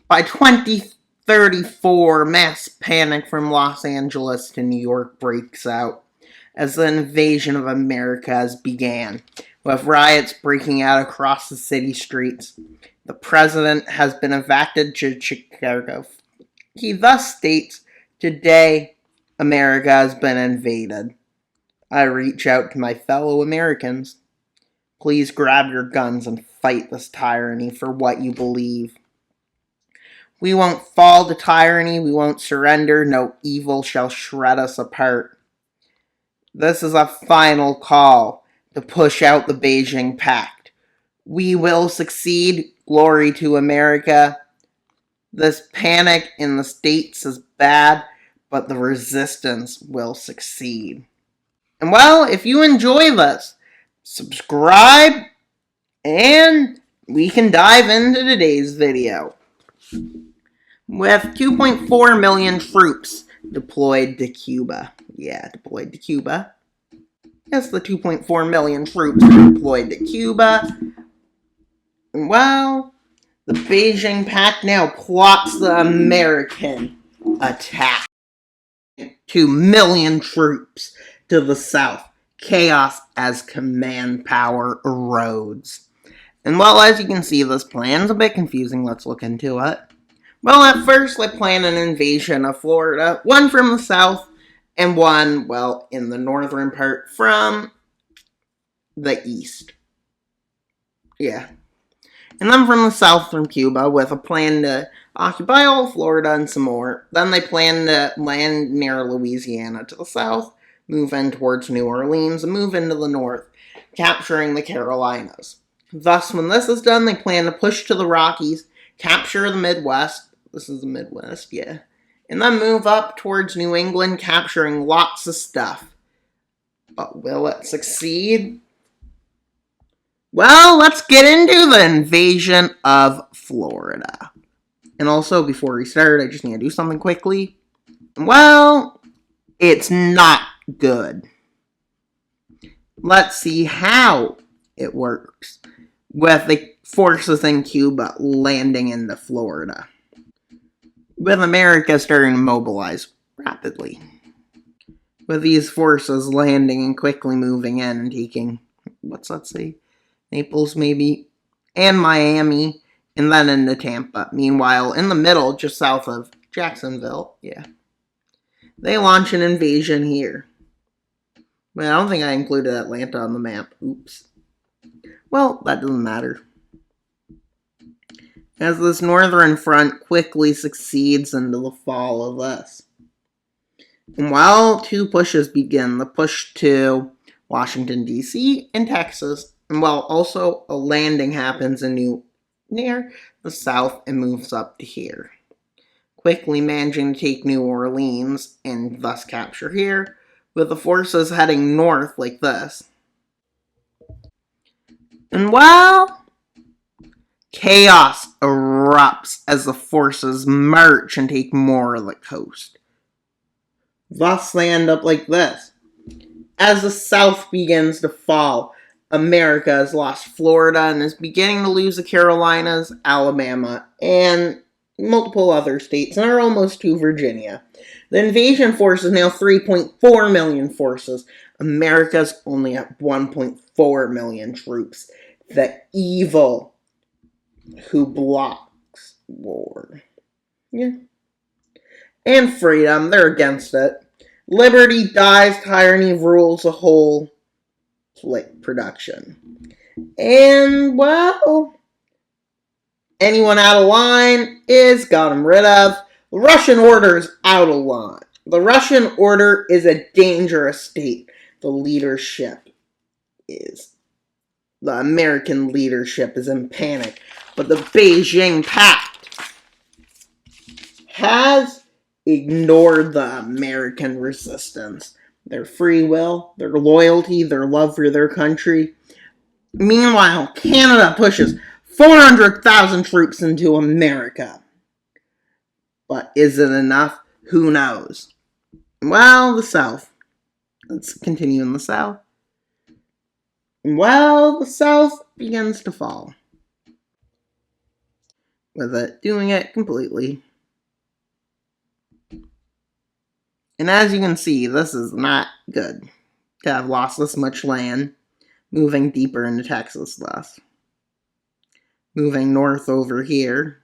By 2034, mass panic from Los Angeles to New York breaks out as the invasion of Americas began, with riots breaking out across the city streets. The president has been evacuated to Chicago. He thus states, "Today, America has been invaded. I reach out to my fellow Americans. Please grab your guns and fight this tyranny for what you believe. We won't fall to tyranny. We won't surrender. No evil shall shred us apart. This is a final call to push out the Beijing pact. We will succeed. Glory to America. This panic in the States is bad, but the resistance will succeed." And well, if you enjoy this, subscribe, and we can dive into today's video. With 2.4 million troops deployed to Cuba. Yeah, deployed to Cuba. Yes, the 2.4 million troops are deployed to Cuba. And well, the Beijing pact now plots the American attack. 2 million troops to the south. Chaos as command power erodes. And well, as you can see, this plan's a bit confusing. Let's look into it. Well, at first, they plan an invasion of Florida, one from the south, and one, well, in the northern part from the east. Yeah. And then from the south from Cuba, with a plan to occupy all Florida and some more. Then they plan to land near Louisiana to the south, move in towards New Orleans, and move into the north, capturing the Carolinas. Thus, when this is done, they plan to push to the Rockies, capture the Midwest. This is the Midwest, yeah. And then move up towards New England, capturing lots of stuff. But will it succeed? Well, let's get into the invasion of Florida. And also, before we start, I just need to do something quickly. Well, it's not good. Let's see how it works with the forces in Cuba landing into Florida, with America starting to mobilize rapidly, with these forces landing and quickly moving in and taking, what's that say, Naples maybe, and Miami, and then into Tampa. Meanwhile, in the middle, just south of Jacksonville, yeah, they launch an invasion here. Well, I don't think I included Atlanta on the map. Oops. Well, that doesn't matter, as this northern front quickly succeeds into the fall of this. And while two pushes begin, the push to Washington, D.C. and Texas, and while also a landing happens in near the south and moves up to here, quickly managing to take New Orleans and thus capture here, with the forces heading north like this. And while chaos erupts as the forces march and take more of the coast. Thus, they end up like this. As the South begins to fall, America has lost Florida and is beginning to lose the Carolinas, Alabama, and multiple other states, and are almost to Virginia. The invasion force is now 3.4 million forces. America's only at 1.4 million troops. The evil who blocks war. Yeah. And freedom, they're against it. Liberty dies, tyranny rules the whole production. And, well, anyone out of line is gotten rid of. The Russian order is out of line. The Russian order is a dangerous state. The American leadership is in panic. But the Beijing pact has ignored the American resistance, their free will, their loyalty, their love for their country. Meanwhile, Canada pushes 400,000 troops into America. But is it enough? Who knows? Well, the South. Let's continue in the South. Well, the South begins to fall. with it, doing it completely. And as you can see, this is not good to have lost this much land, moving deeper into Texas thus. Moving north over here,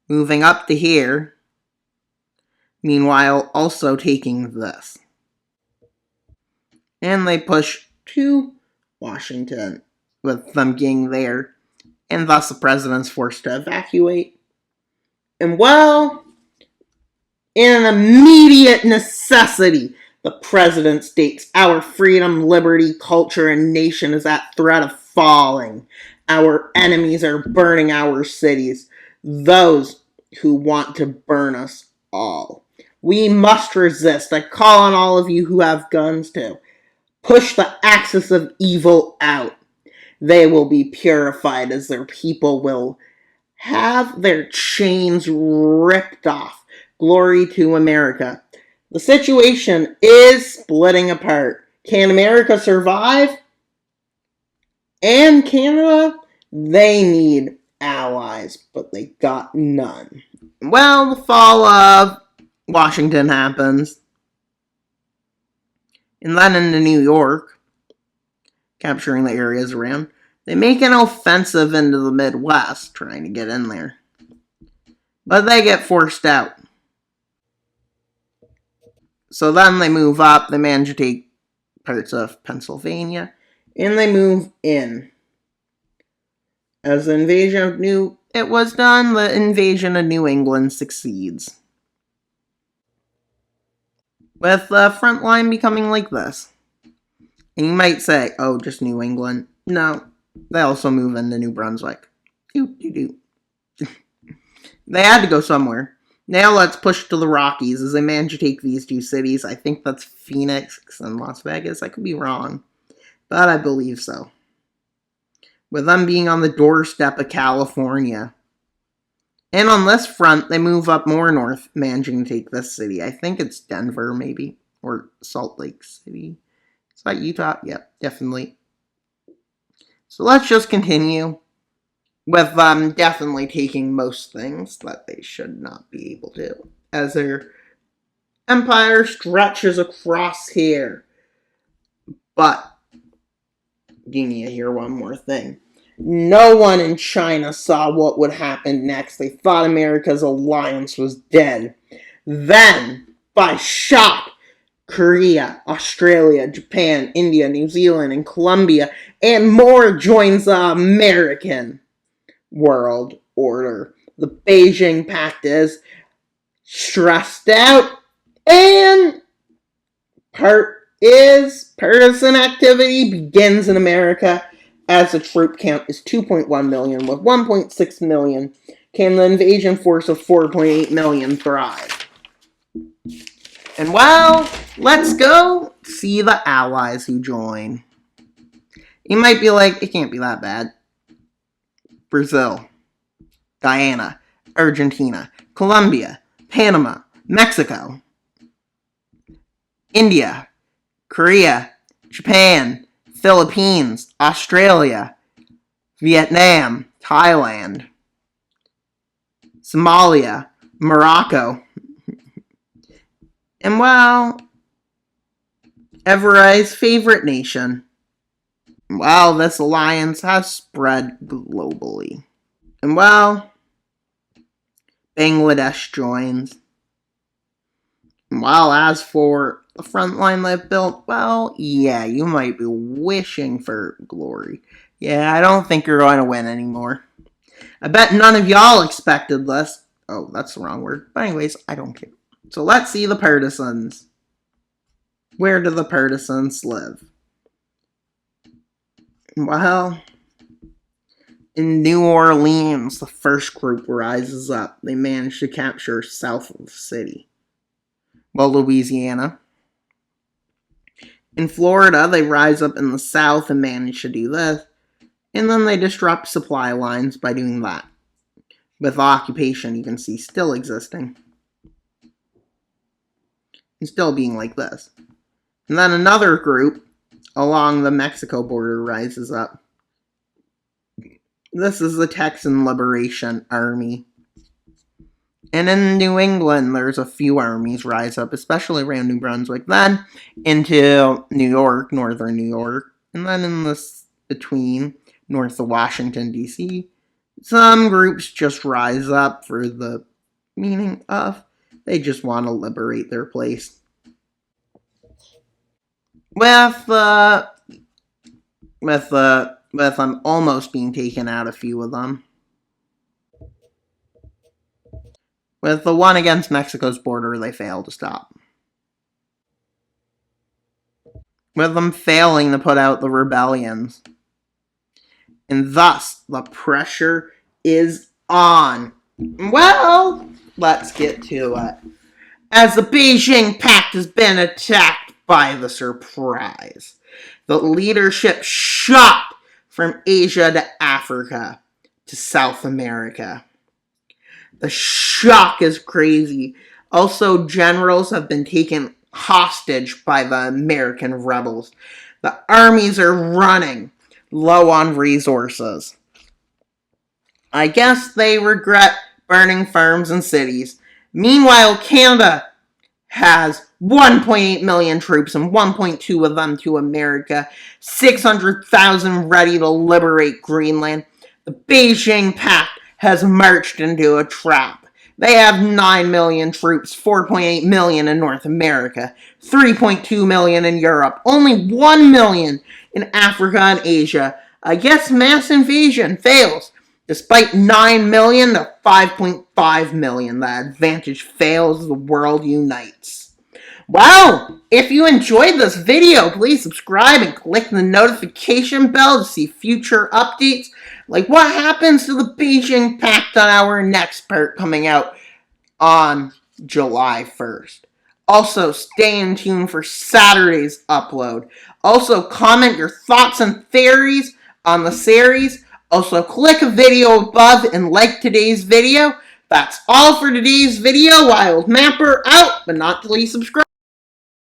moving up to here, meanwhile also taking this. And they push to Washington, with them getting there, and thus the president's forced to evacuate. And well, in an immediate necessity, the president states, "Our freedom, liberty, culture, and nation is at threat of falling. Our enemies are burning our cities, those who want to burn us all. We must resist. I call on all of you who have guns to push the axis of evil out. They will be purified as their people will have their chains ripped off. Glory to America." The situation is splitting apart. Can America survive? And Canada? They need allies, but they got none. Well, the fall of Washington happens. And then into New York, capturing the areas around, they make an offensive into the Midwest, trying to get in there. But they get forced out. So then they move up, they manage to take parts of Pennsylvania, and they move in. As the invasion of it was done, the invasion of New England succeeds. With the front line becoming like this. And you might say, oh, just New England. No, they also move into New Brunswick. They had to go somewhere. Now let's push to the Rockies as they manage to take these two cities. I think that's Phoenix and Las Vegas. I could be wrong, but I believe so. With them being on the doorstep of California. And on this front, they move up more north, managing to take this city. I think it's Denver, maybe, or Salt Lake City. Is that Utah? Yep, definitely. So let's just continue with them definitely taking most things that they should not be able to, as their empire stretches across here. But you need to hear one more thing. No one in China saw what would happen next. They thought America's alliance was dead. Then, by shock, Korea, Australia, Japan, India, New Zealand, and Colombia, and more joins the American world order. The Beijing pact is stressed out, and partisan activity begins in America as the troop count is 2.1 million, with 1.6 million can the invasion force of 4.8 million thrive. And well, let's go see the allies who join. You might be like, it can't be that bad. Brazil, Guyana, Argentina, Colombia, Panama, Mexico, India, Korea, Japan, Philippines, Australia, Vietnam, Thailand, Somalia, Morocco, and well, Everett's favorite nation. Well, this alliance has spread globally. And well, Bangladesh joins. And well, as for the front line they've built, well, yeah, you might be wishing for glory. Yeah, I don't think you're going to win anymore. I bet none of y'all expected this. Oh, that's the wrong word. But anyways, I don't care. So let's see the partisans. Where do the partisans live? Well, in New Orleans, the first group rises up. They manage to capture south of the city. Well, Louisiana. In Florida, they rise up in the south and manage to do this. And then they disrupt supply lines by doing that. With occupation, you can see still existing. And still being like this. And then another group along the Mexico border rises up. This is the Texan Liberation Army. And in New England, there's a few armies rise up, especially around New Brunswick, then into New York, northern New York, and then in this between north of Washington, D.C., some groups just rise up for the meaning of they just want to liberate their place. With them almost being taken out, a few of them. With the one against Mexico's border, they failed to stop. With them failing to put out the rebellions. And thus, the pressure is on. Well, let's get to it. As the Beijing pact has been attacked by the surprise, the leadership shot from Asia to Africa to South America. The shock is crazy. Also, generals have been taken hostage by the American rebels. The armies are running low on resources. I guess they regret burning farms and cities. Meanwhile, Canada has 1.8 million troops and 1.2 of them to America, 600,000 ready to liberate Greenland. The Beijing pact has marched into a trap. They have 9 million troops, 4.8 million in North America, 3.2 million in Europe, only 1 million in Africa and Asia. I guess mass invasion fails. Despite 9 million to 5.5 million, the advantage fails, the world unites. Well, if you enjoyed this video, please subscribe and click the notification bell to see future updates, like what happens to the Beijing Pact on our next part coming out on July 1st. Also, stay in tune for Saturday's upload. Also, comment your thoughts and theories on the series. Also, click a video above and like today's video. That's all for today's video. Wild Mapper out, but not till you subscribe.